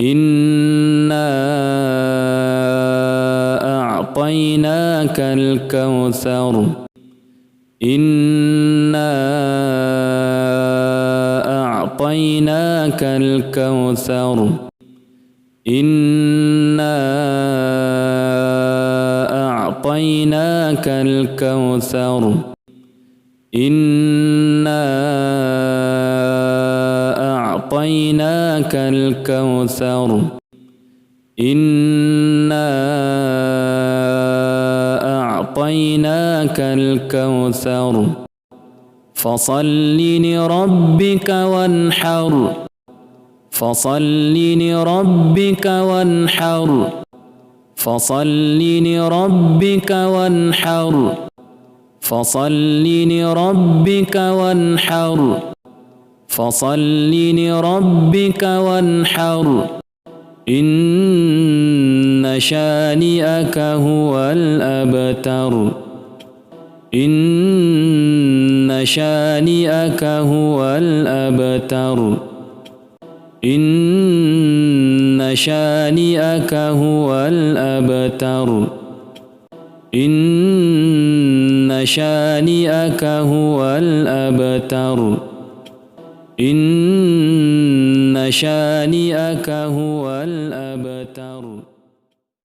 إنا أعطيناك الكوثر إنا أعطيناك الكوثر إنا أعطيناك الكوثر إنا أعطيناك الكوثر إنا أعطيناك الكوثر فصل لربك وانحر فصل لربك وانحر فصل لربك وانحر فصل لربك وانحر فصل لربك وانحر إن شانئك هو الأبتر إن شانئك هو الأبتر إن شانئك هو الأبتر إن شانئك هو الأبتر إن شانئك هو الأبتر.